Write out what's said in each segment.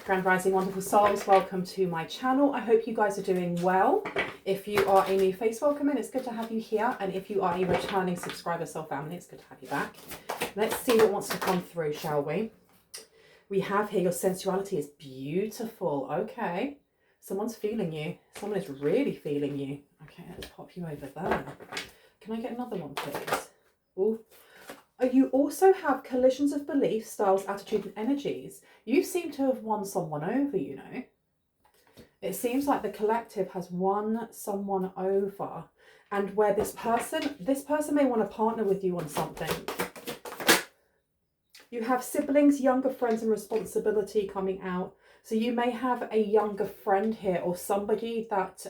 Grand Rising wonderful souls, welcome to my channel. I hope you guys are doing well. If you are a new face, welcome in, it's good to have you here. And if you are a returning subscriber, soul family, it's good to have you back. Let's see what wants to come through, shall we? We have here, your sensuality is beautiful. Okay, someone's feeling you. Someone is really feeling you. Okay, let's pop you over there. Can I get another one, please? Ooh. You also have collisions of beliefs, styles, attitude, and energies. You seem to have won someone over, you know. It seems like the collective has won someone over. And where this person may want to partner with you on something. You have siblings, younger friends, and responsibility coming out. So you may have a younger friend here, or somebody that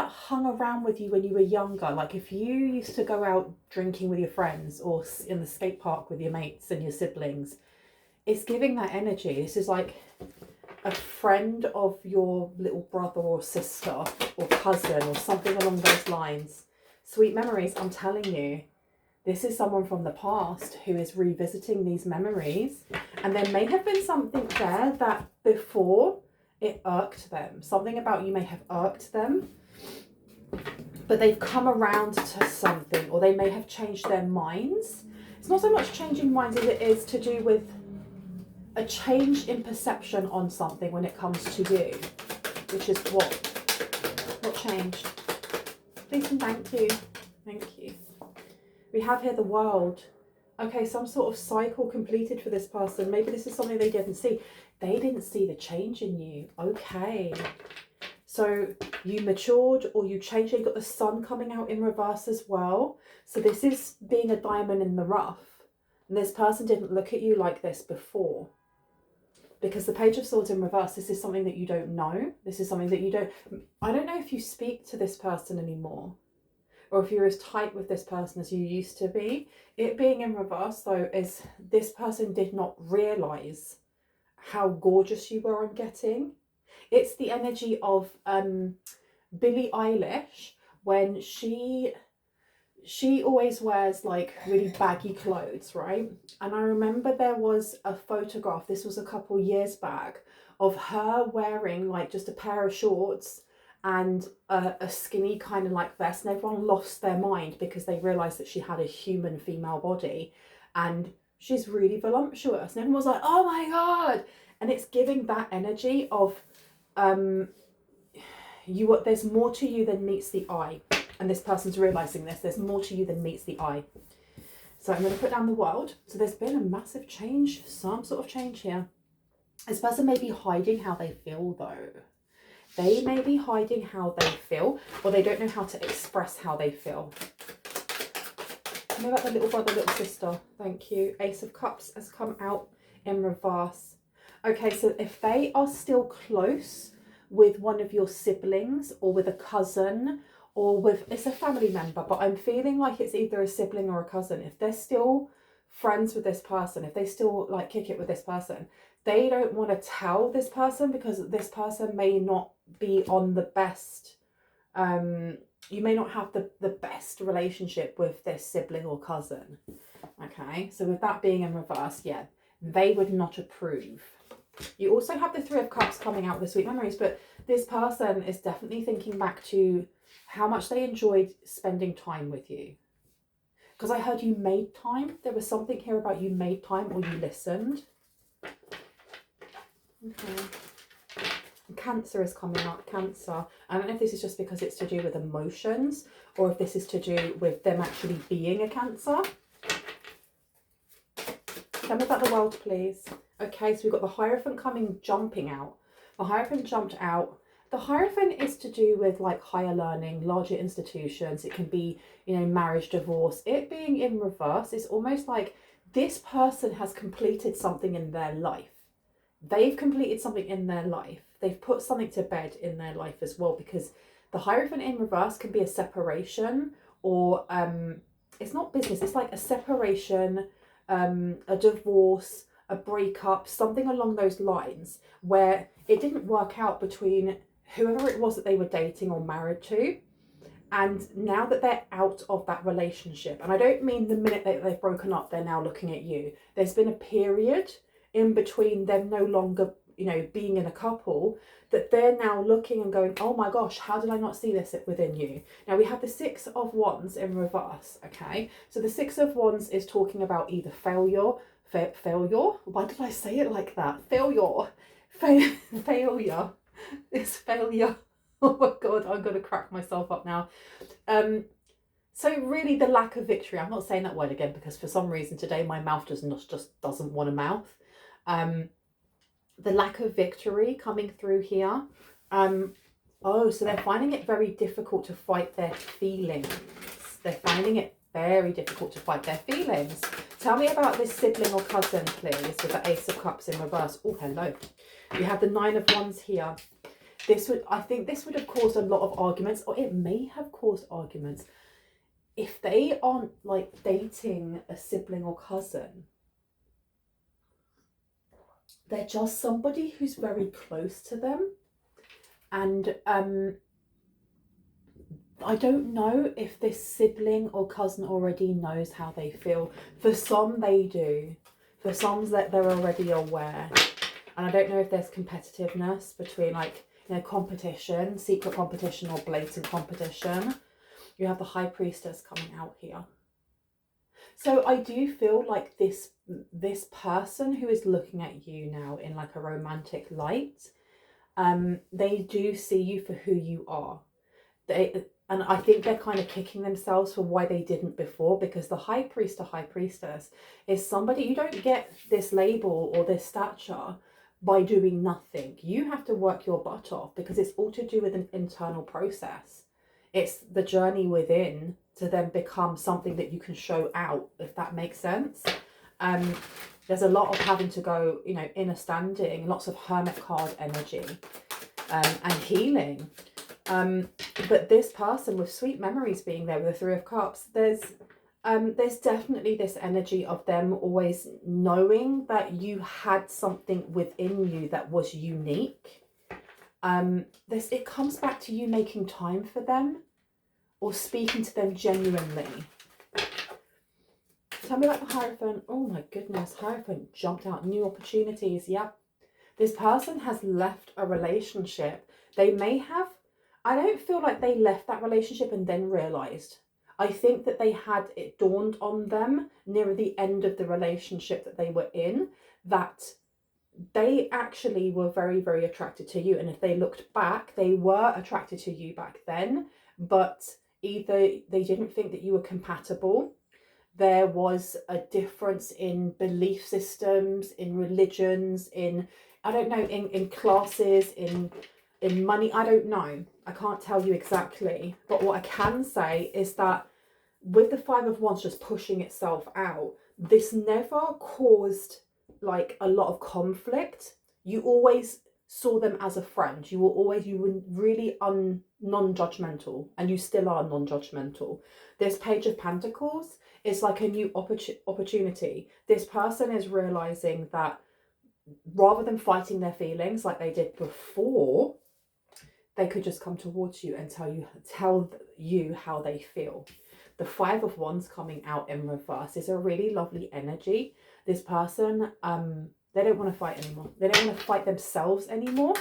hung around with you when you were younger. Like if you used to go out drinking with your friends or in the skate park with your mates and your siblings, it's giving that energy. This is like a friend of your little brother or sister or cousin or something along those lines. Sweet memories, I'm telling you. This is someone from the past who is revisiting these memories. And there may have been something there that before it irked them. Something about you may have irked them. But they've come around to something, or they may have changed their minds. It's not so much changing minds as it is to do with a change in perception on something when it comes to you. Which is what changed. Please and thank you. Thank you. We have here the world. Okay, some sort of cycle completed for this person. Maybe this is something they didn't see. They didn't see the change in you. Okay. So you matured or you changed. You got the sun coming out in reverse as well. So this is being a diamond in the rough. And this person didn't look at you like this before. Because the Page of Swords in reverse, this is something that you don't know. This is something that you don't... I don't know if you speak to this person anymore. Or if you're as tight with this person as you used to be. It being in reverse, though, is this person did not realise how gorgeous you were on getting. It's the energy of Billie Eilish when she always wears like really baggy clothes, right? And I remember there was a photograph, this was a couple years back, of her wearing like just a pair of shorts and a skinny kind of like vest, and everyone lost their mind because they realised that she had a human female body and she's really voluptuous, and everyone was like, oh my god. And it's giving that energy of there's more to you than meets the eye, and this person's realising this. There's more to you than meets the eye. So I'm going to put down the world. So there's been a massive change, some sort of change here. This person may be hiding how they feel though. They may be hiding how they feel, or they don't know how to express how they feel. Tell me about the little brother, little sister. Thank you. Ace of Cups has come out in reverse. Okay, so if they are still close with one of your siblings or with a cousin or with, it's a family member, but I'm feeling like it's either a sibling or a cousin. If they're still friends with this person, if they still like kick it with this person, they don't want to tell this person because this person may not be on the best, you may not have the best relationship with this sibling or cousin. Okay, so with that being in reverse, yeah, they would not approve. You also have the Three of Cups coming out with Sweet Memories, but this person is definitely thinking back to how much they enjoyed spending time with you. Because I heard you made time. There was something here about you made time or you listened. Okay. Cancer is coming up. Cancer. I don't know if this is just because it's to do with emotions or if this is to do with them actually being a Cancer. Tell me about the world, please. Okay, so we've got the Hierophant jumping out. The Hierophant jumped out. The Hierophant is to do with like higher learning, larger institutions. It can be, you know, marriage, divorce. It being in reverse is almost like this person has completed something in their life. They've completed something in their life. They've put something to bed in their life as well, because the Hierophant in reverse can be a separation or it's not business. It's like a separation, a divorce, a breakup, something along those lines where it didn't work out between whoever it was that they were dating or married to. And now that they're out of that relationship, and I don't mean the minute that they've broken up, they're now looking at you. There's been a period in between them no longer, you know, being in a couple, that they're now looking and going, oh my gosh, how did I not see this within you? Now we have the Six of Wands in reverse, okay? So the Six of Wands is talking about either failure, failure? Why did I say it like that? Failure. Failure. It's failure. Oh my God, I'm going to crack myself up now. So really the lack of victory. I'm not saying that word again because for some reason today my mouth just doesn't want to mouth. The lack of victory coming through here. Oh, so they're finding it very difficult to fight their feelings. They're finding it very difficult to fight their feelings. Tell me about this sibling or cousin, please, with the Ace of Cups in reverse. Oh, hello. You have the Nine of Wands here. I think this would have caused a lot of arguments, or it may have caused arguments. If they aren't like dating a sibling or cousin, they're just somebody who's very close to them. And I don't know if this sibling or cousin already knows how they feel. For some, they do. For some, that they're already aware. And I don't know if there's competitiveness between, like, you know, competition, secret competition or blatant competition. You have the High Priestess coming out here. So I do feel like this person who is looking at you now in like a romantic light, they do see you for who you are. And I think they're kind of kicking themselves for why they didn't before, because the High Priest or High Priestess is somebody, you don't get this label or this stature by doing nothing. You have to work your butt off because it's all to do with an internal process. It's the journey within to then become something that you can show out, if that makes sense. There's a lot of having to go, you know, inner standing, lots of Hermit card energy, and healing. But this person with sweet memories being there with the Three of Cups, there's definitely this energy of them always knowing that you had something within you that was unique. It comes back to you making time for them or speaking to them genuinely. Tell me about the Hierophant. Oh my goodness, Hierophant jumped out. New opportunities. Yep. This person has left a relationship. They may have, I don't feel like they left that relationship and then realised. I think that they had it dawned on them near the end of the relationship that they were in that they actually were very, very attracted to you. And if they looked back, they were attracted to you back then, but either they didn't think that you were compatible. There was a difference in belief systems, in religions, in, I don't know, in classes, in money. I don't know. I can't tell you exactly. But what I can say is that with the Five of Wands just pushing itself out, this never caused like a lot of conflict. You always saw them as a friend. You were really non-judgmental, and you still are non-judgmental. This Page of Pentacles is like a new opportunity. This person is realizing that rather than fighting their feelings like they did before, they could just come towards you and tell you how they feel. The Five of Wands coming out in reverse is a really lovely energy. This person, they don't want to fight anymore. They don't want to fight themselves anymore.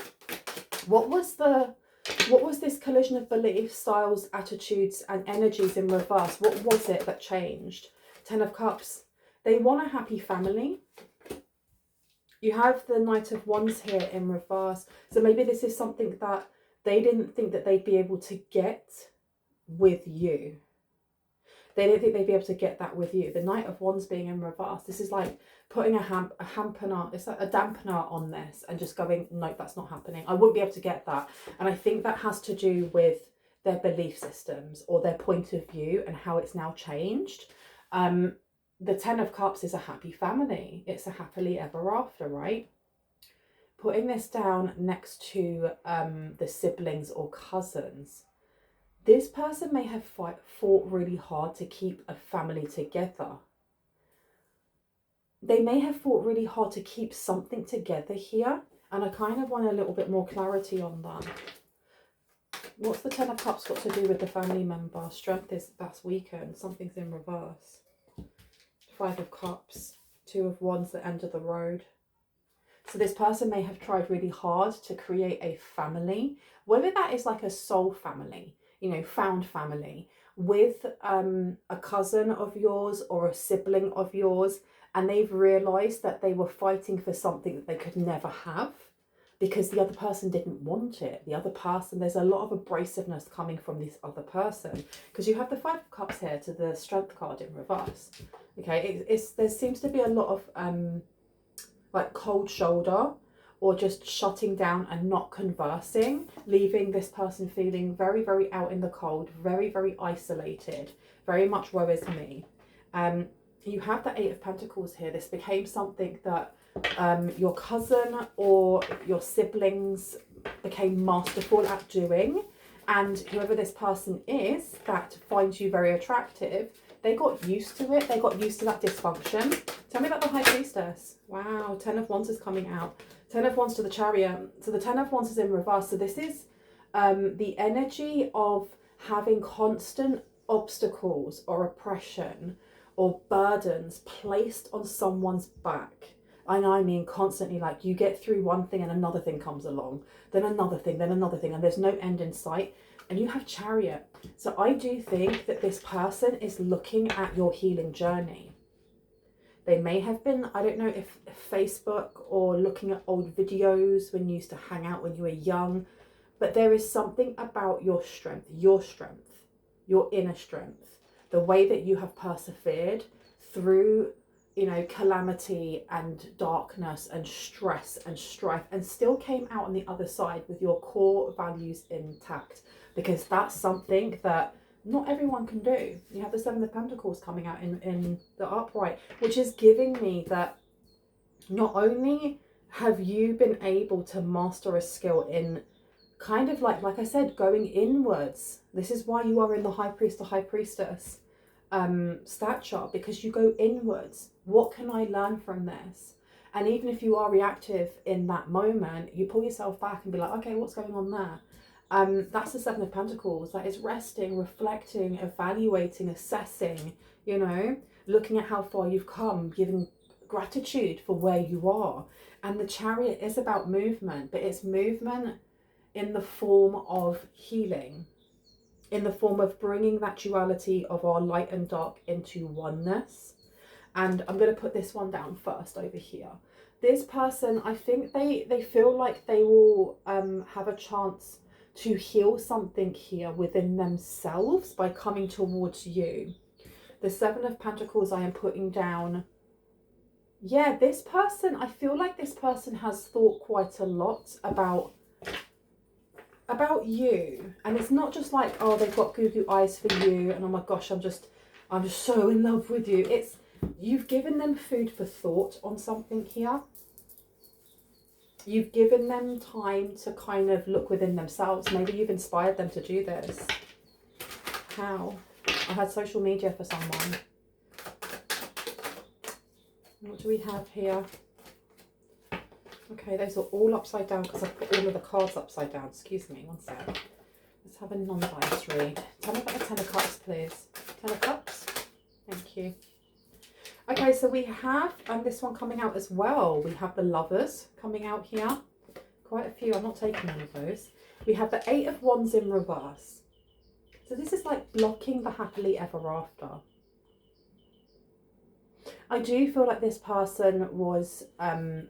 What was this collision of beliefs, styles, attitudes, and energies in reverse? What was it that changed? Ten of Cups. They want a happy family. You have the Knight of Wands here in reverse. So maybe this is something that they didn't think that they'd be able to get with you. They didn't think they'd be able to get that with you. The Knight of Wands being in reverse. This is like putting a dampener, it's like a dampener on this and just going, nope, that's not happening. I wouldn't be able to get that. And I think that has to do with their belief systems or their point of view and how it's now changed. The Ten of Cups is a happy family. It's a happily ever after, right? Putting this down next to the siblings or cousins. This person may have fought really hard to keep a family together. They may have fought really hard to keep something together here. And I kind of want a little bit more clarity on that. What's the Ten of Cups got to do with the family member? Strength that's weakened. Something's in reverse. Five of Cups. Two of Wands, the end of the road. So this person may have tried really hard to create a family, whether that is like a soul family, you know, found family, with a cousin of yours or a sibling of yours, and they've realised that they were fighting for something that they could never have because the other person didn't want it. The other person, there's a lot of abrasiveness coming from this other person, because you have the Five of Cups here to the Strength card in reverse. Okay, there seems to be a lot of like cold shoulder, or just shutting down and not conversing, leaving this person feeling very, very out in the cold, very, very isolated, very much woe is me. You have the Eight of Pentacles here. This became something that your cousin or your siblings became masterful at doing, and whoever this person is that finds you very attractive, they got used to it. They got used to that dysfunction. Tell me about the High Priestess. Wow, 10 of Wands is coming out. 10 of Wands to the Chariot. So the 10 of Wands is in reverse. So this is the energy of having constant obstacles or oppression or burdens placed on someone's back. And I mean constantly, like you get through one thing and another thing comes along, then another thing, and there's no end in sight. And you have Chariot. So I do think that this person is looking at your healing journey. They may have been, I don't know if Facebook or looking at old videos when you used to hang out when you were young, but there is something about your strength, your inner strength, the way that you have persevered through, you know, calamity and darkness and stress and strife, and still came out on the other side with your core values intact, because that's something that not everyone can do. You have the Seven of Pentacles coming out in the upright, which is giving me that not only have you been able to master a skill in kind of like I said, going inwards. This is why you are in the High Priest or High Priestess stature, because you go inwards. What can I learn from this? And even if you are reactive in that moment, you pull yourself back and be like, okay, what's going on there? That's the Seven of Pentacles. That is resting, reflecting, evaluating, assessing, you know, looking at how far you've come, giving gratitude for where you are. And the Chariot is about movement, but it's movement in the form of healing, in the form of bringing that duality of our light and dark into oneness. And I'm going to put this one down first over here. This person, I think they feel like they will have a chance to heal something here within themselves by coming towards you. The Seven of Pentacles I am putting down. Yeah, this person, I feel like this person has thought quite a lot about you. And it's not just like, oh, they've got goo eyes for you and oh my gosh, I'm just so in love with you. It's, you've given them food for thought on something here. You've given them time to kind of look within themselves. Maybe you've inspired them to do this. How? I had social media for someone. What do we have here? Okay, those are all upside down because I've put all of the cards upside down. Excuse me, one sec. Let's have a non-biased read. Tell me about the Ten of Cups, please. Ten of Cups. Thank you. Okay, so we have this one coming out as well. We have the Lovers coming out here. Quite a few. I'm not taking one of those. We have the Eight of Wands in reverse. So this is like blocking the happily ever after. I do feel like this person was kind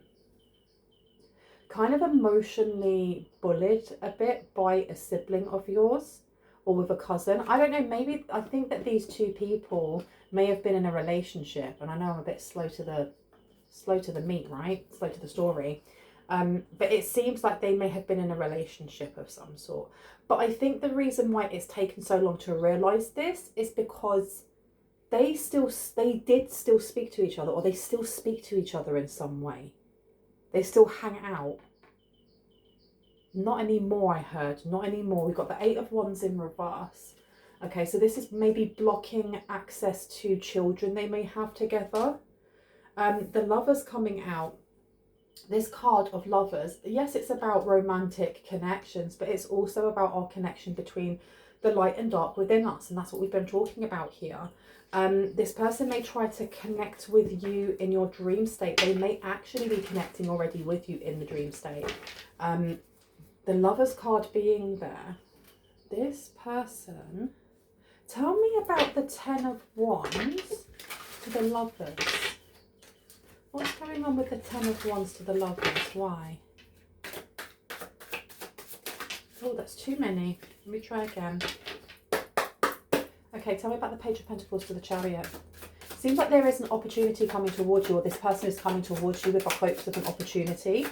of emotionally bullied a bit by a sibling of yours or with a cousin. I don't know, maybe I think that these two people may have been in a relationship, and I know I'm a bit slow to the meat, right? Slow to the story. But it seems like they may have been in a relationship of some sort. But I think the reason why it's taken so long to realise this is because they did still speak to each other, or they still speak to each other in some way. They still hang out. Not anymore, I heard. Not anymore. We've got the Eight of Wands in reverse. Okay, so this is maybe blocking access to children they may have together. The Lovers coming out. This card of Lovers, yes, it's about romantic connections, but it's also about our connection between the light and dark within us, and that's what we've been talking about here. This person may try to connect with you in your dream state. They may actually be connecting already with you in the dream state. The Lovers card being there. This person, tell me about the 10 of Wands to the Lovers. What's going on with the 10 of Wands to the Lovers? Why? Oh, that's too many. Let me try again. Okay, tell me about the Page of Pentacles to the Chariot. Seems like there is an opportunity coming towards you, or this person is coming towards you with the hopes of an opportunity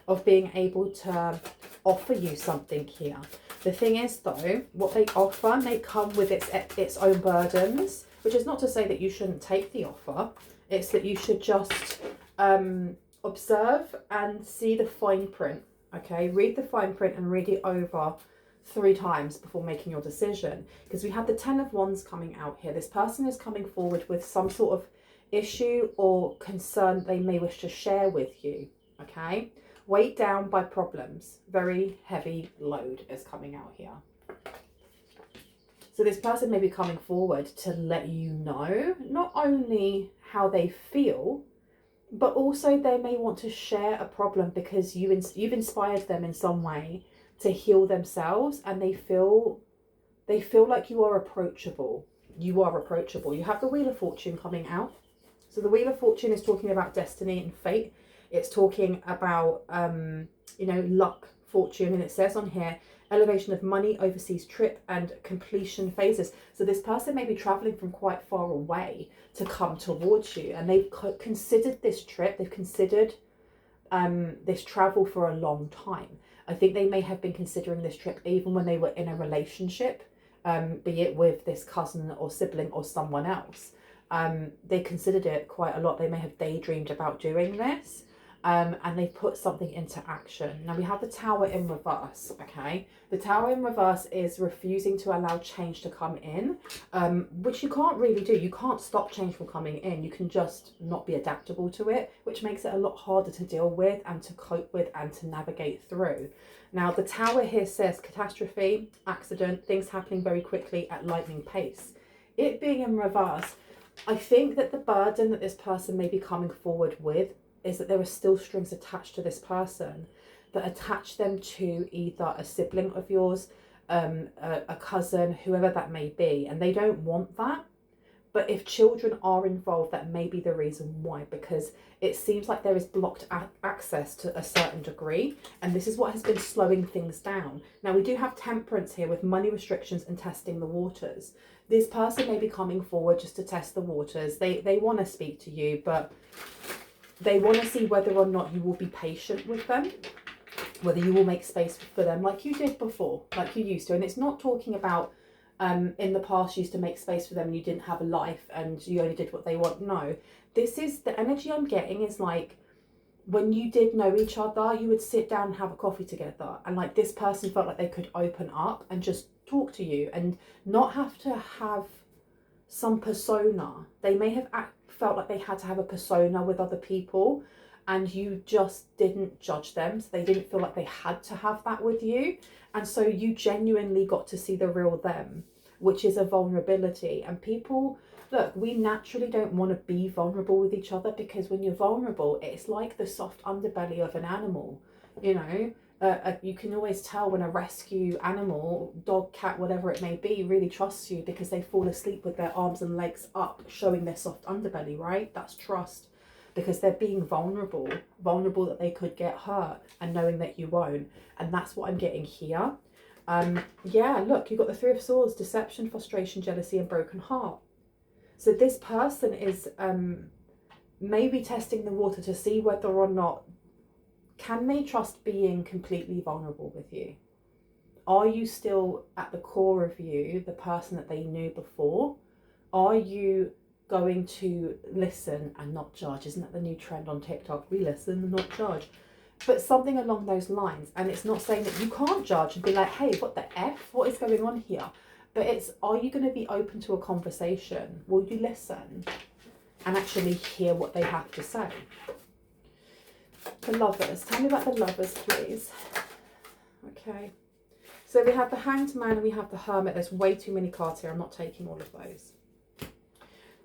of being able to offer you something here. The thing is though, what they offer may come with its own burdens, which is not to say that you shouldn't take the offer. It's that you should just observe and see the fine print. Okay, read the fine print and read it over 3 times before making your decision, because we have the 10 of Wands coming out here. This person is coming forward with some sort of issue or concern they may wish to share with you. Okay, weighed down by problems, very heavy load is coming out here. So this person may be coming forward to let you know not only how they feel, but also they may want to share a problem because you've inspired them in some way to heal themselves, and they feel like you are approachable. You are approachable. You have the Wheel of Fortune coming out. So the Wheel of Fortune is talking about destiny and fate. It's talking about you know, luck, fortune, and it says on here elevation of money, overseas trip, and completion phases. So this person may be traveling from quite far away to come towards you, and they've considered this trip, they've considered this travel for a long time. I think they may have been considering this trip even when they were in a relationship, be it with this cousin or sibling or someone else. They considered it quite a lot. They may have daydreamed about doing this, and they put something into action. Now we have the Tower in reverse, okay? The Tower in reverse is refusing to allow change to come in, which you can't really do. You can't stop change from coming in. You can just not be adaptable to it, which makes it a lot harder to deal with and to cope with and to navigate through. Now the Tower here says catastrophe, accident, things happening very quickly at lightning pace. It being in reverse, I think that the burden that this person may be coming forward with is that there are still strings attached to this person that attach them to either a sibling of yours, a cousin, whoever that may be, and they don't want that. But if children are involved, that may be the reason why, because it seems like there is blocked access to a certain degree, and this is what has been slowing things down. Now we do have Temperance here with money restrictions and testing the waters. This person may be coming forward just to test the waters. They want to speak to you, but they want to see whether or not you will be patient with them, whether you will make space for them like you did before, like you used to. And it's not talking about in the past you used to make space for them and you didn't have a life and you only did what they want. No, this is the energy I'm getting is like when you did know each other, you would sit down and have a coffee together, and like this person felt like they could open up and just talk to you and not have to have some persona. They may have felt like they had to have a persona with other people, and you just didn't judge them, so they didn't feel like they had to have that with you, and so you genuinely got to see the real them, which is a vulnerability. And people, look, we naturally don't want to be vulnerable with each other, because when you're vulnerable, it's like the soft underbelly of an animal, you know. You can always tell when a rescue animal, dog, cat, whatever it may be, really trusts you because they fall asleep with their arms and legs up, showing their soft underbelly, right? That's trust, because they're being vulnerable that they could get hurt, and knowing that you won't. And that's what I'm getting here. Yeah, look, you've got the Three of Swords, deception, frustration, jealousy, and broken heart. So this person is maybe testing the water to see whether or not can they trust being completely vulnerable with you. Are you still at the core of you the person that they knew before? Are you going to listen and not judge? Isn't that the new trend on TikTok? We listen and not judge. But something along those lines. And it's not saying that you can't judge and be like, hey, what the F? What is going on here? But it's, are you going to be open to a conversation? Will you listen and actually hear what they have to say? The Lovers. Tell me about the Lovers, please. Okay. So we have the Hanged Man and we have the Hermit. There's way too many cards here. I'm not taking all of those.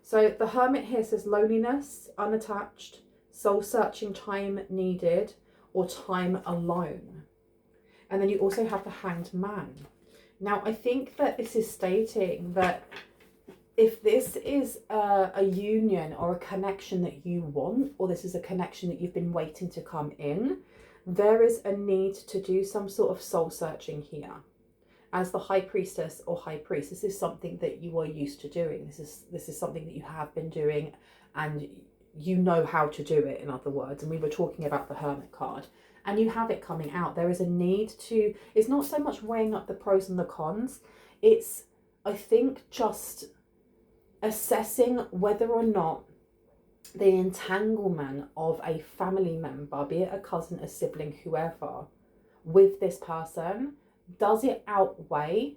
So the Hermit here says loneliness, unattached, soul-searching time needed, or time alone. And then you also have the Hanged Man. Now, I think that this is stating that if this is a union or a connection that you want, or this is a connection that you've been waiting to come in, there is a need to do some sort of soul searching here. As the High Priestess or High Priest, this is something that you are used to doing. This is something that you have been doing, and you know how to do it, in other words. And we were talking about the Hermit card, and you have it coming out. There is a need to, it's not so much weighing up the pros and the cons. It's, I think, just assessing whether or not the entanglement of a family member, be it a cousin, a sibling, whoever, with this person, does it outweigh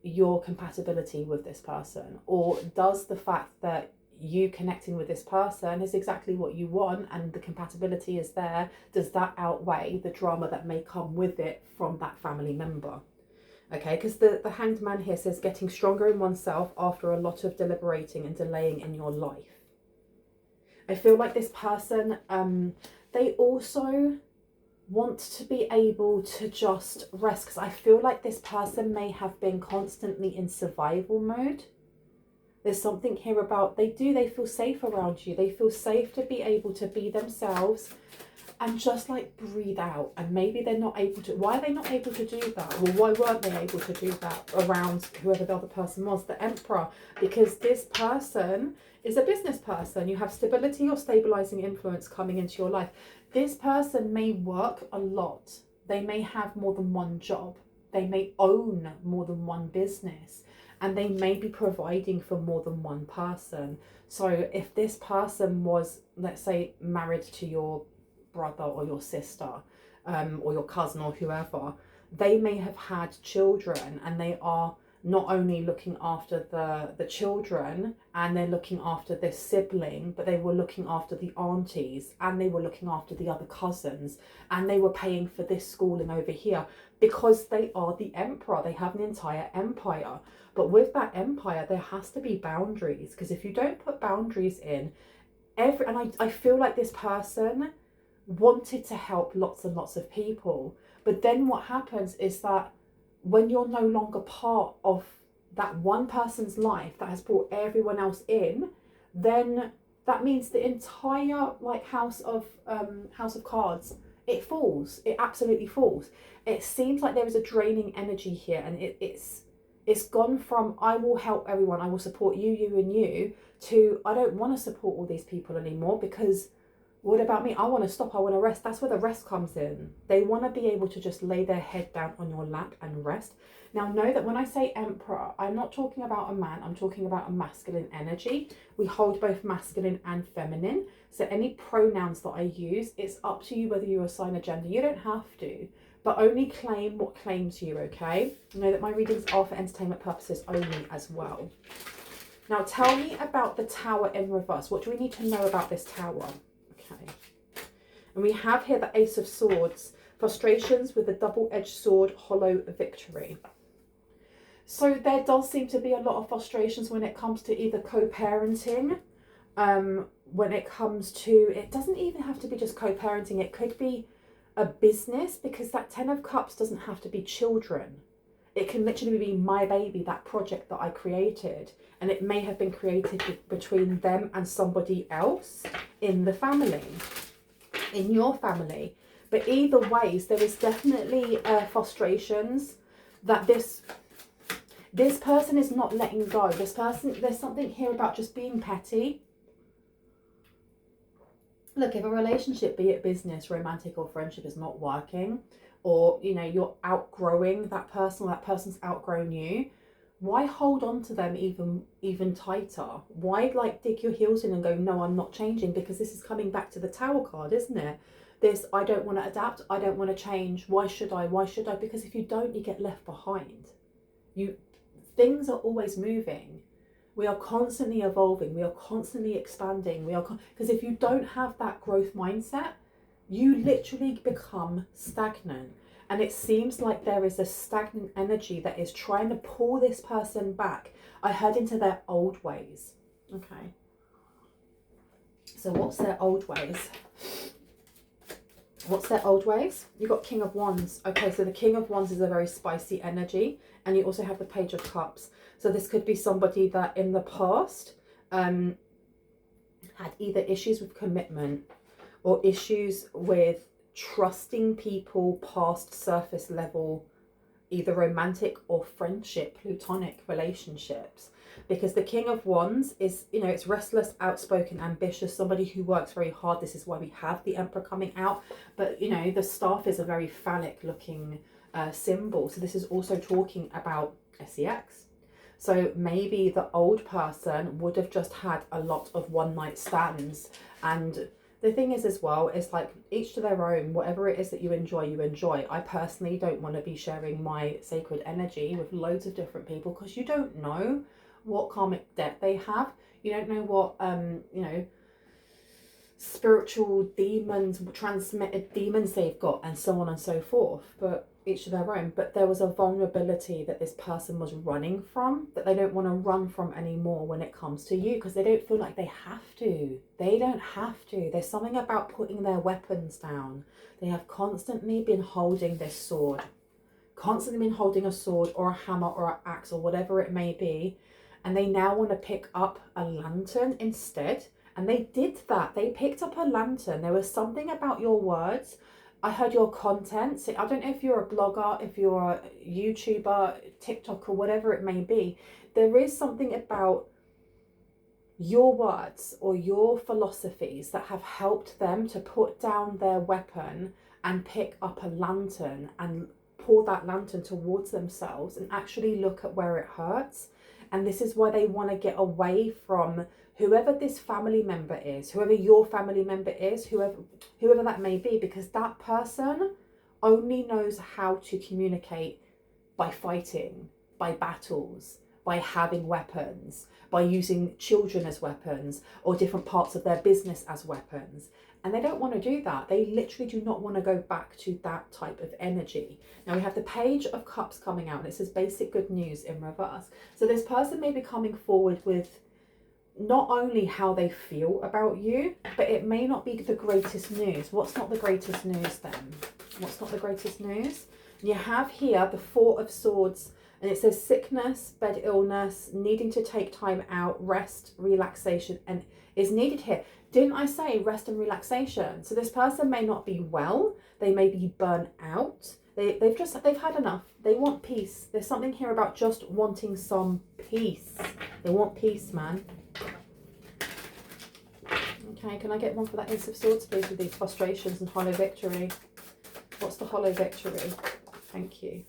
your compatibility with this person? Or does the fact that you connecting with this person is exactly what you want and the compatibility is there, does that outweigh the drama that may come with it from that family member? Okay, because the Hanged Man here says getting stronger in oneself after a lot of deliberating and delaying in your life. I feel like this person, they also want to be able to just rest, because I feel like this person may have been constantly in survival mode. There's something here about they feel safe around you. They feel safe to be able to be themselves and just like breathe out. And maybe they're not able to. Why are they not able to do that? Well, why weren't they able to do that around whoever the other person was, the Emperor? Because this person is a business person. You have stability or stabilizing influence coming into your life. This person may work a lot. They may have more than one job. They may own more than one business. And they may be providing for more than one person. So if this person was, let's say, married to your brother or your sister, or your cousin or whoever, they may have had children, and they are not only looking after the children and they're looking after this sibling, but they were looking after the aunties, and they were looking after the other cousins, and they were paying for this schooling over here, because they are the Emperor. They have an entire empire. But with that empire, there has to be boundaries, because if you don't put boundaries in, I feel like this person wanted to help lots and lots of people. But then what happens is that when you're no longer part of that one person's life that has brought everyone else in, then that means the entire like house of cards, it falls. It absolutely falls. It seems like there is a draining energy here, and it's gone from I will help everyone, I will support you, you and you, to I don't want to support all these people anymore, because what about me? I want to stop, I want to rest. That's where the rest comes in. They want to be able to just lay their head down on your lap and rest. Now, know that when I say Emperor, I'm not talking about a man, I'm talking about a masculine energy. We hold both masculine and feminine. So any pronouns that I use, it's up to you whether you assign a gender. You don't have to, but only claim what claims you, okay? Know that my readings are for entertainment purposes only as well. Now, tell me about the Tower in reverse. What do we need to know about this Tower? Okay, and we have here the Ace of Swords, frustrations with a double-edged sword, hollow victory. So there does seem to be a lot of frustrations when it comes to either co-parenting, when it comes to, it doesn't even have to be just co-parenting, it could be a business, because that 10 of Cups doesn't have to be children. It can literally be my baby, that project that I created, and it may have been created between them and somebody else in the family, in your family. But either ways, there is definitely frustrations that this person is not letting go. This person, there's something here about just being petty. Look, if a relationship, be it business, romantic or friendship, is not working, or you know you're outgrowing that person, or that person's outgrown you, why hold on to them even tighter? Why like dig your heels in and go, no, I'm not changing? Because this is coming back to the Tower card, isn't it? This, I don't want to adapt, I don't want to change, why should I? Because if you don't, you get left behind. Things are always moving. We are constantly evolving, we are constantly expanding, because if you don't have that growth mindset, you literally become stagnant. And it seems like there is a stagnant energy that is trying to pull this person back, I heard, into their old ways. Okay. So what's their old ways? What's their old ways? You've got King of Wands. Okay, so the King of Wands is a very spicy energy. And you also have the Page of Cups. So this could be somebody that in the past had either issues with commitment or issues with trusting people past surface level, either romantic or friendship, platonic relationships. Because the King of Wands is, you know, it's restless, outspoken, ambitious, somebody who works very hard. This is why we have the Emperor coming out. But, you know, the staff is a very phallic looking symbol. So this is also talking about sex. So maybe the old person would have just had a lot of one night stands. And the thing is as well, is like each to their own. Whatever it is that you enjoy, you enjoy. I personally don't want to be sharing my sacred energy with loads of different people, because you don't know what karmic debt they have. You don't know what you know, spiritual demons, transmitted demons they've got, and so on and so forth. But each to their own. But there was a vulnerability that this person was running from, that they don't want to run from anymore when it comes to you, because they don't feel like they have to. They don't have to. There's something about putting their weapons down. They have constantly been holding this sword, constantly been holding a sword or a hammer or an axe or whatever it may be, and they now want to pick up a lantern instead. And they did that. They picked up a lantern. There was something about your words. I heard your content. So I don't know if you're a blogger, if you're a YouTuber, TikToker, whatever it may be. There is something about your words or your philosophies that have helped them to put down their weapon and pick up a lantern and pour that lantern towards themselves and actually look at where it hurts. And this is why they want to get away from whoever this family member is, whoever your family member is, whoever that may be, because that person only knows how to communicate by fighting, by battles, by having weapons, by using children as weapons or different parts of their business as weapons. And they don't want to do that. They literally do not want to go back to that type of energy. Now we have the Page of Cups coming out, and it says basic good news in reverse. So this person may be coming forward with not only how they feel about you, but it may not be the greatest news. What's not the greatest news then? What's not the greatest news? And you have here the Four of Swords, and it says sickness, bed illness, needing to take time out, rest, relaxation, and is needed here. Didn't I say rest and relaxation? So this person may not be well. They may be burnt out. They've had enough. They want peace. There's something here about just wanting some peace. They want peace, man. Okay, can I get one for that Ace of Swords, please, with these frustrations and hollow victory? What's the hollow victory? Thank you.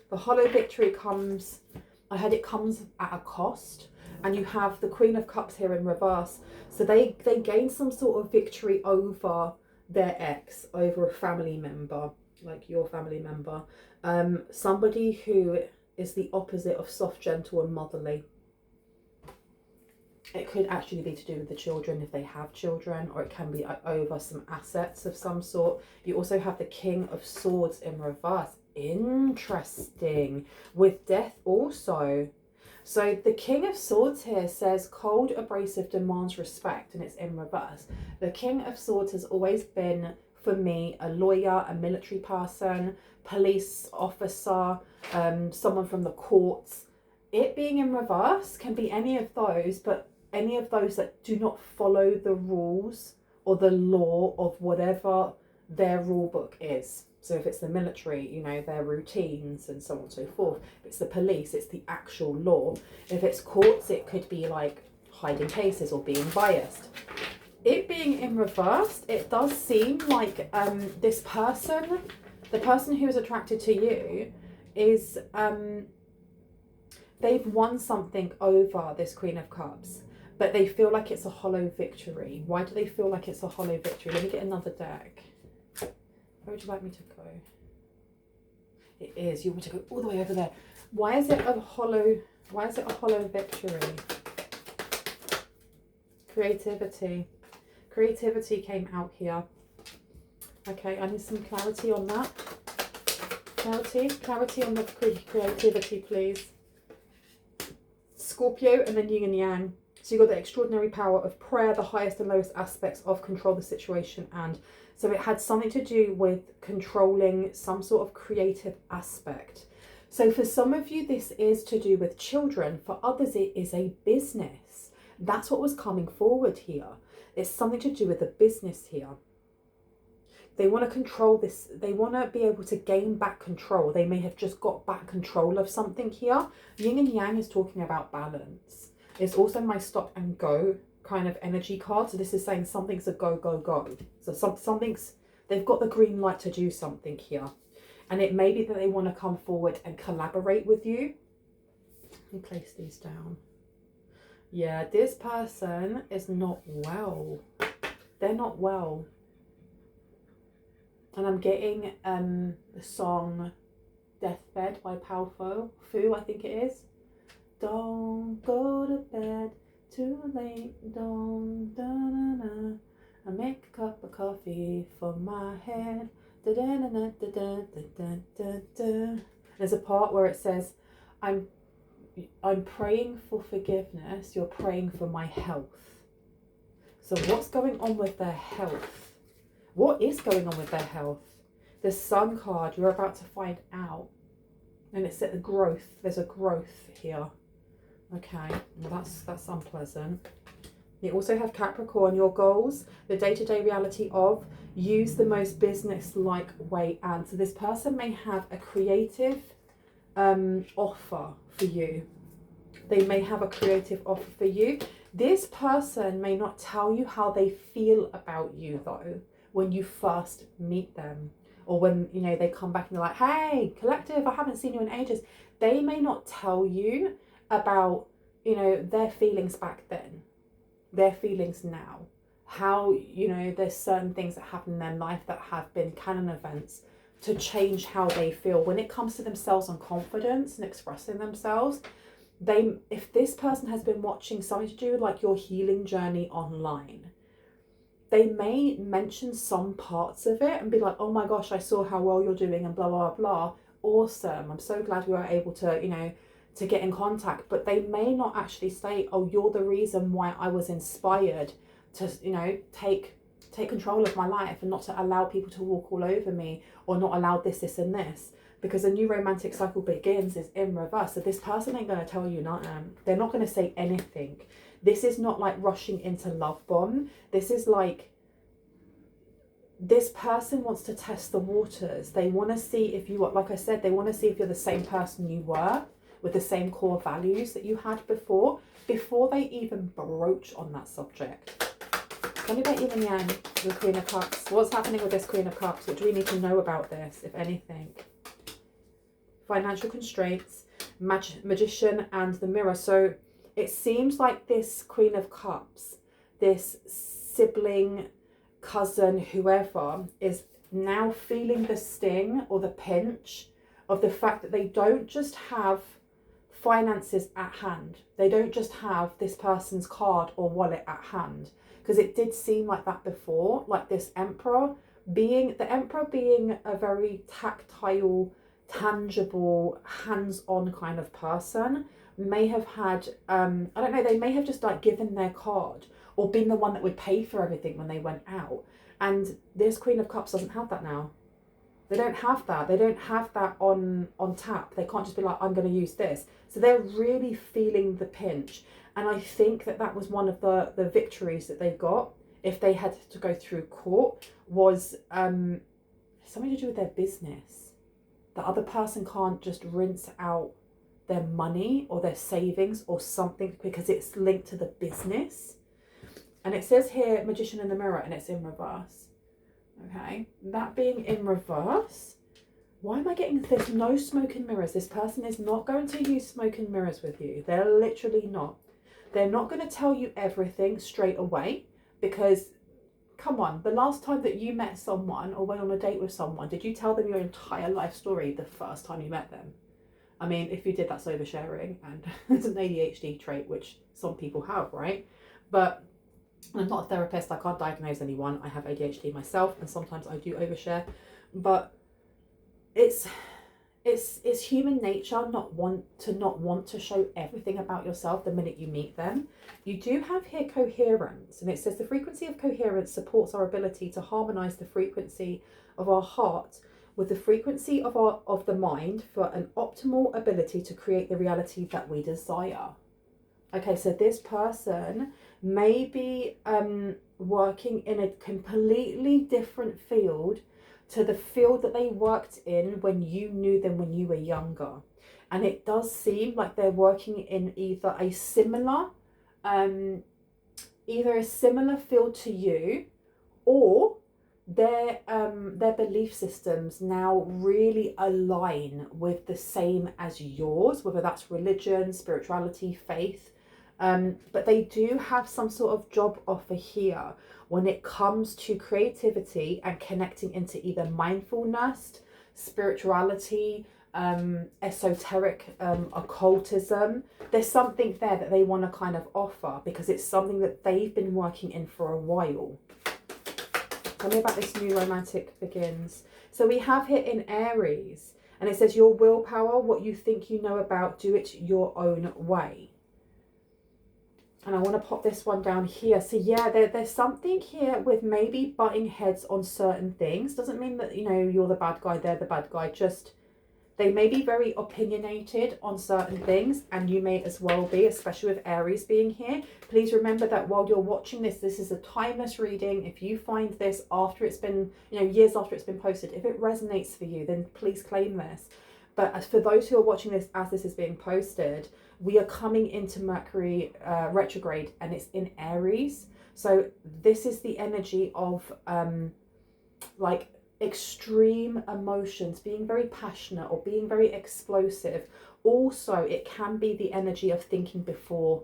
The hollow victory comes, I heard it comes at a cost. And you have the Queen of Cups here in reverse. So they gain some sort of victory over their ex, over a family member, like your family member. Somebody who is the opposite of soft, gentle and motherly. It could actually be to do with the children if they have children, or it can be over some assets of some sort. You also have the King of Swords in reverse. Interesting. With death also. So the King of Swords here says cold, abrasive, demands respect, and it's in reverse. The King of Swords has always been, for me, a lawyer, a military person, police officer, someone from the courts. It being in reverse can be any of those, but any of those that do not follow the rules or the law of whatever their rule book is. So if it's the military, you know, their routines and so on and so forth. If it's the police, it's the actual law. If it's courts, it could be like hiding cases or being biased. It being in reverse, it does seem like this person, the person who is attracted to you is, they've won something over this Queen of Cups, but they feel like it's a hollow victory. Why do they feel like it's a hollow victory? Let me get another deck. Where would you like me to go? It is. You want to go all the way over there. Why is it a hollow victory? Creativity. Creativity came out here. Okay, I need some clarity on that. Clarity on the creativity, please. Scorpio and then yin and yang. So you've got the extraordinary power of prayer, the highest and lowest aspects of control the situation. And so it had something to do with controlling some sort of creative aspect. So for some of you, this is to do with children. For others, it is a business. That's what was coming forward here. It's something to do with a business here. They want to control this. They want to be able to gain back control. They may have just got back control of something here. Yin and Yang is talking about balance. It's also my stop and go kind of energy card. So this is saying something's a go, go, go. So something's, they've got the green light to do something here. And it may be that they want to come forward and collaborate with you. Let me place these down. Yeah, this person is not well. They're not well. And I'm getting the song Deathbed by Fu, I think it is. Don't go to bed too late, don't, da, da, da. I make a cup of coffee for my head. Da, da, da, da, da, da, da, da. There's a part where it says, I'm praying for forgiveness, you're praying for my health. So what's going on with their health? What is going on with their health? The Sun card, you're about to find out. And it's at the growth. There's a growth here. Okay, well that's unpleasant. You also have Capricorn, your goals, the day-to-day reality of, use the most business-like way. And so this person may have a creative offer for you. They may have a creative offer for you. This person may not tell you how they feel about you though, when you first meet them, or when, you know, they come back and they're like, hey, collective, I haven't seen you in ages. They may not tell you about, you know, their feelings back then, their feelings now, how, you know, there's certain things that happen in their life that have been canon events to change how they feel when it comes to themselves and confidence and expressing themselves. If this person has been watching something to do with like your healing journey online, they may mention some parts of it and be like, oh my gosh, I saw how well you're doing and blah, blah, blah. Awesome. I'm so glad we were able to, you know, to get in contact. But they may not actually say, oh, you're the reason why I was inspired to, you know, take control of my life and not to allow people to walk all over me, or not allow this, and this. Because a new romantic cycle begins is in reverse. So this person ain't going to tell you nothing. They're not going to say anything. This is not like rushing into love bomb. This is like, this person wants to test the waters. They want to see if you are, like I said, they want to see if you're the same person you were, with the same core values that you had before they even broach on that subject. Tell me about Yin and Yang, the Queen of Cups. What's happening with this Queen of Cups? What do we need to know about this, if anything? Financial constraints, Magician, and the Mirror. So it seems like this Queen of Cups, this sibling, cousin, whoever, is now feeling the sting or the pinch of the fact that they don't just have finances at hand. They don't just have this person's card or wallet at hand. Because it did seem like that before, like this Emperor being a very tactile, tangible, hands-on kind of person, may have had, I don't know, they may have just like given their card or been the one that would pay for everything when they went out. And this Queen of Cups doesn't have that now. They don't have that. They don't have that on tap. They can't just be like, I'm going to use this. So they're really feeling the pinch. And I think that was one of the victories that they got, if they had to go through court, was something to do with their business. The other person can't just rinse out their money or their savings or something because it's linked to the business. And it says here, Magician in the Mirror, and it's in reverse. Okay, that being in reverse, why am I getting this? No smoke and mirrors. This person is not going to use smoke and mirrors with you. They're literally not. They're not going to tell you everything straight away, because, come on, the last time that you met someone or went on a date with someone, did you tell them your entire life story the first time you met them? I mean, if you did, that's oversharing, and it's an ADHD trait, which some people have, right? But I'm not a therapist. I can't diagnose anyone. I have ADHD myself, and sometimes I do overshare. But it's it's human nature not want to show everything about yourself the minute you meet them. You do have here coherence, and it says the frequency of coherence supports our ability to harmonize the frequency of our heart with the frequency of the mind for an optimal ability to create the reality that we desire. Okay, so this person may be working in a completely different field to the field that they worked in when you knew them when you were younger. And it does seem like they're working in either a similar field to you, or their belief systems now really align with the same as yours, whether that's religion, spirituality, faith. But they do have some sort of job offer here when it comes to creativity and connecting into either mindfulness, spirituality, esoteric, occultism. There's something there that they want to kind of offer because it's something that they've been working in for a while. Tell me about this new romantic begins. So we have here in Aries, and it says your willpower, what you think you know about, do it your own way. And I want to pop this one down here. So yeah, there's something here with maybe butting heads on certain things. Doesn't mean that, you know, you're the bad guy, they're the bad guy. Just they may be very opinionated on certain things, and you may as well be, especially with Aries being here. Please remember that while you're watching this, this is a timeless reading. If you find this after it's been, you know, years after it's been posted, if it resonates for you, then please claim this. But as for those who are watching this as this is being posted, we are coming into Mercury retrograde, and it's in Aries. So this is the energy of like extreme emotions, being very passionate or being very explosive. Also, it can be the energy of thinking before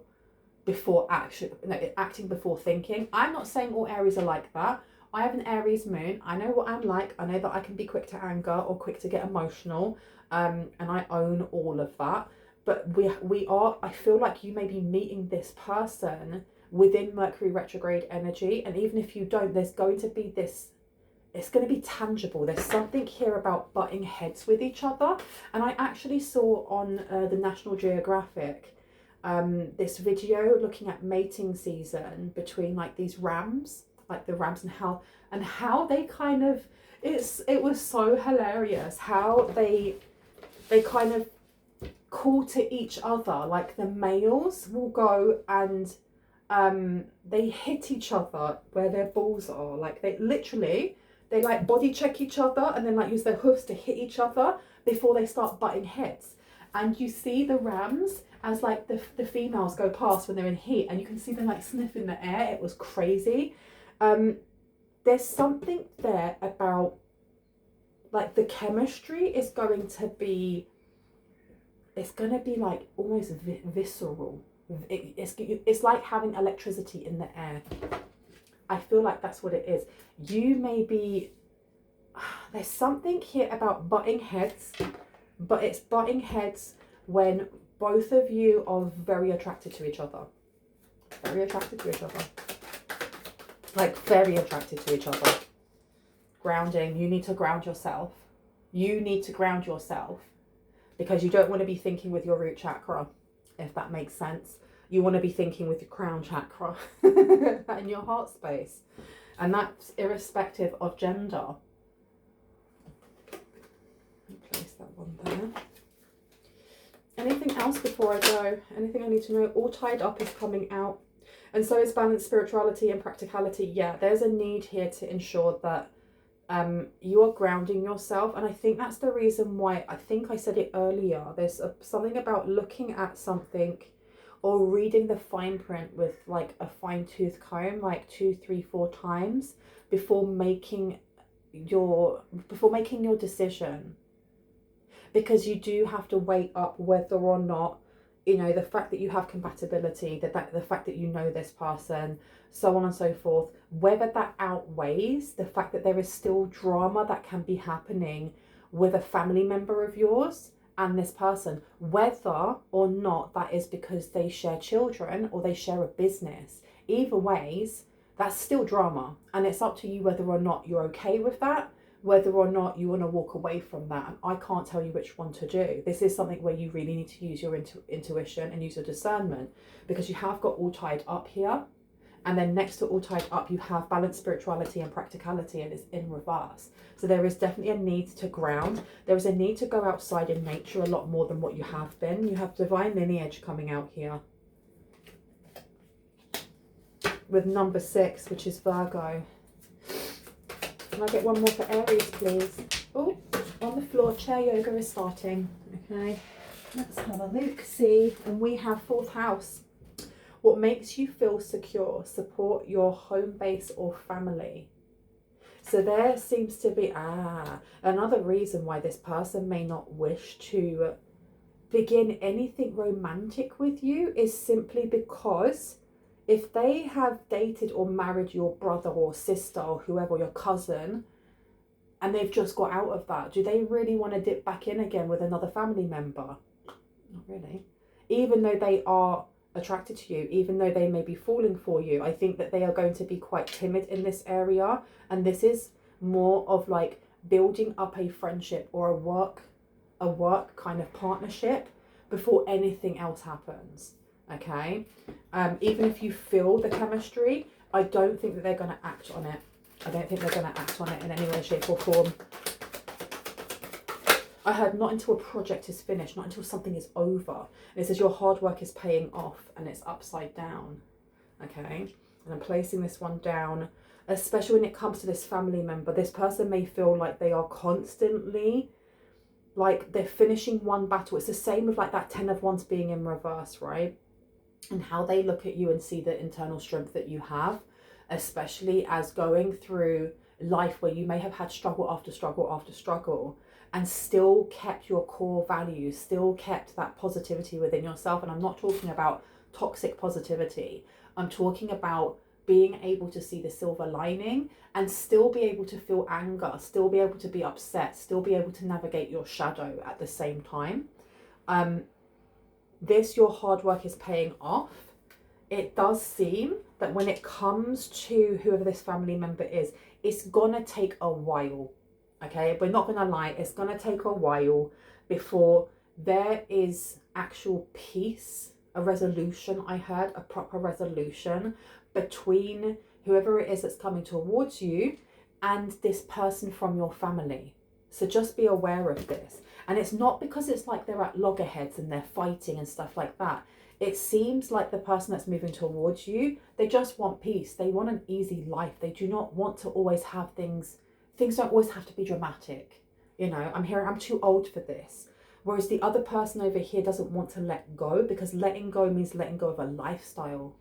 action, no, acting before thinking. I'm not saying all Aries are like that. I have an Aries moon. I know what I'm like. I know that I can be quick to anger or quick to get emotional, and I own all of that. But we are, I feel like you may be meeting this person within Mercury retrograde energy, and even if you don't, there's going to be this, it's going to be tangible. There's something here about butting heads with each other. And I actually saw on the National Geographic this video looking at mating season between like these rams, like the rams, and how they kind of, it was so hilarious how they kind of call to each other. Like the males will go and they hit each other where their balls are. Like they like body check each other and then like use their hoofs to hit each other before they start butting heads. And you see the rams as like the females go past when they're in heat, and you can see them like sniffing the air. It was crazy. There's something there about like the chemistry is going to be, it's going to be like almost visceral. It's like having electricity in the air. I feel like that's what it is. You may be, there's something here about butting heads, but it's butting heads when both of you are very attracted to each other. Very attracted to each other. Like very attracted to each other. Grounding, you need to ground yourself. You need to ground yourself because you don't want to be thinking with your root chakra, if that makes sense. You want to be thinking with your crown chakra and your heart space. And that's irrespective of gender. Place that one there. Anything else before I go? Anything I need to know? All Tied Up is coming out. And so is Balanced Spirituality and Practicality. Yeah, there's a need here to ensure that you are grounding yourself. And I think that's the reason why, I think I said it earlier, there's something about looking at something or reading the fine print with like a fine-tooth comb, like 2, 3, 4 times before making your decision. Because you do have to weigh up whether or not, you know, the fact that you have compatibility, the fact that you know this person, so on and so forth, whether that outweighs the fact that there is still drama that can be happening with a family member of yours and this person, whether or not that is because they share children or they share a business. Either ways, that's still drama, and it's up to you whether or not you're okay with that, whether or not you want to walk away from that. And I can't tell you which one to do. This is something where you really need to use your intuition and use your discernment, because you have got all tied up here. And then next to all tied up, you have balanced spirituality and practicality, and it's in reverse. So there is definitely a need to ground. There is a need to go outside in nature a lot more than what you have been. You have divine lineage coming out here with number 6, which is Virgo. Can I get one more for Aries, please? Oh, on the floor, chair yoga is starting. Okay, let's have a look, see. And we have 4th house. What makes you feel secure? Support your home base or family. So there seems to be, another reason why this person may not wish to begin anything romantic with you is simply because if they have dated or married your brother or sister or whoever, your cousin, and they've just got out of that, do they really want to dip back in again with another family member? Not really. Even though they are attracted to you, even though they may be falling for you, I think that they are going to be quite timid in this area. And this is more of like building up a friendship or a work kind of partnership before anything else happens. Okay, even if you feel the chemistry, I don't think that they're going to act on it. I don't think they're going to act on it in any way, shape or form. I heard not until a project is finished, not until something is over. And it says your hard work is paying off, and it's upside down. Okay, and I'm placing this one down, especially when it comes to this family member. This person may feel like they are constantly, like they're finishing one battle. It's the same with like that 10 of Wands being in reverse, right? And how they look at you and see the internal strength that you have, especially as going through life where you may have had struggle after struggle after struggle, and still kept your core values, still kept that positivity within yourself. And I'm not talking about toxic positivity. I'm talking about being able to see the silver lining and still be able to feel anger, still be able to be upset, still be able to navigate your shadow at the same time. Your hard work is paying off. It does seem that when it comes to whoever this family member is, it's gonna take a while. Okay, we're not gonna lie, it's gonna take a while before there is actual peace, a resolution. I heard a proper resolution between whoever it is that's coming towards you and this person from your family. So just be aware of this. And it's not because it's like they're at loggerheads and they're fighting and stuff like that. It seems like the person that's moving towards you, they just want peace. They want an easy life. They do not want to always have things don't always have to be dramatic. You know, I'm too old for this. Whereas the other person over here doesn't want to let go, because letting go means letting go of a lifestyle.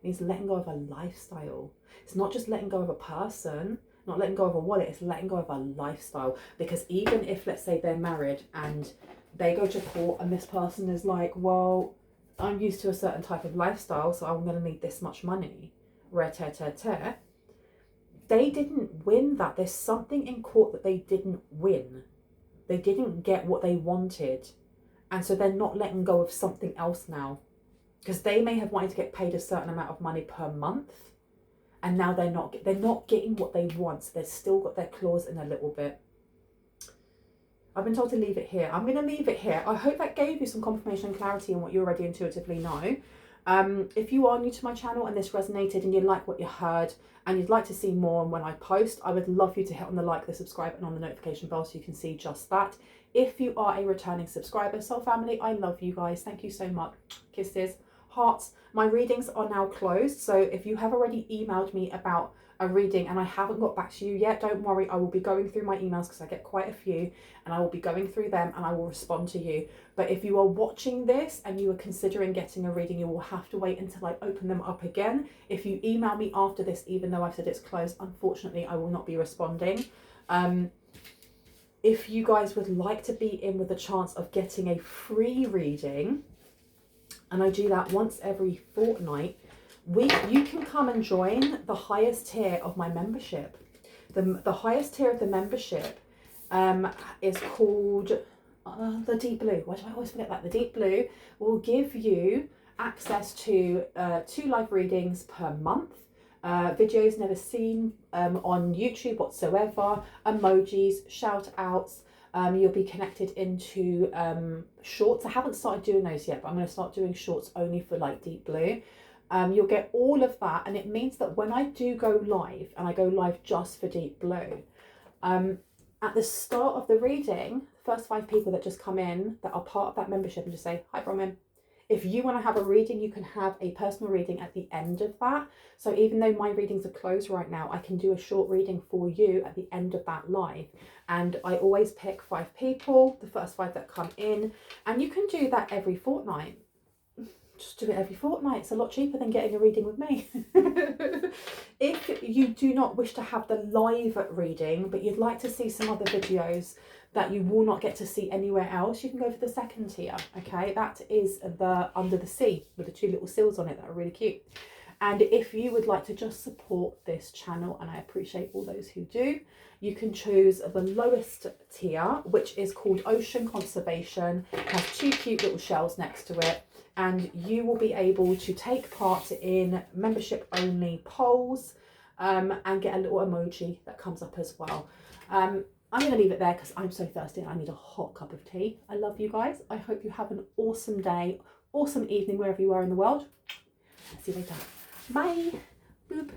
It means letting go of a lifestyle. It's not just letting go of a person, not letting go of a wallet, it's letting go of a lifestyle. Because even if, let's say, they're married and they go to court and this person is like, well, I'm used to a certain type of lifestyle, so I'm going to need this much money. They didn't win that. There's something in court that they didn't win. They didn't get what they wanted. And so they're not letting go of something else now. Because they may have wanted to get paid a certain amount of money per month. And now they're not getting what they want. So they've still got their claws in a little bit. I've been told to leave it here. I'm going to leave it here. I hope that gave you some confirmation and clarity on what you already intuitively know. If you are new to my channel and this resonated and you like what you heard and you'd like to see more when I post, I would love you to hit on the like, the subscribe and on the notification bell so you can see just that. If you are a returning subscriber, soul family, I love you guys. Thank you so much. Kisses, hearts. My readings are now closed. So if you have already emailed me about a reading and I haven't got back to you yet, don't worry. I will be going through my emails because I get quite a few, and I will be going through them and I will respond to you. But if you are watching this and you are considering getting a reading, you will have to wait until I open them up again. If you email me after this, even though I've said it's closed, unfortunately I will not be responding. If you guys would like to be in with a chance of getting a free reading, and I do that once every fortnight, you can come and join the highest tier of my membership. The highest tier of the membership is called the Deep Blue. Why do I always forget that? The Deep Blue will give you access to 2 live readings per month, videos never seen on YouTube whatsoever, emojis, shout outs. You'll be connected into shorts. I haven't started doing those yet, but I'm going to start doing shorts only for like Deep Blue. You'll get all of that, and it means that when I do go live, and I go live just for Deep Blue, at the start of the reading, the first 5 people that just come in that are part of that membership and just say, hi Bronwen. If you want to have a reading, you can have a personal reading at the end of that. So even though my readings are closed right now, I can do a short reading for you at the end of that live. And I always pick 5 people, the first 5 that come in, and you can do that every fortnight. Just do it every fortnight. It's a lot cheaper than getting a reading with me. If you do not wish to have the live reading, but you'd like to see some other videos that you will not get to see anywhere else, you can go for the second tier. Okay, that is the Under the Sea with the 2 little seals on it that are really cute. And if you would like to just support this channel, and I appreciate all those who do, you can choose the lowest tier, which is called Ocean Conservation. It has 2 cute little shells next to it, and you will be able to take part in membership only polls and get a little emoji that comes up as well. I'm going to leave it there because I'm so thirsty and I need a hot cup of tea. I love you guys. I hope you have an awesome day, awesome evening wherever you are in the world. See you later. Bye. Boop.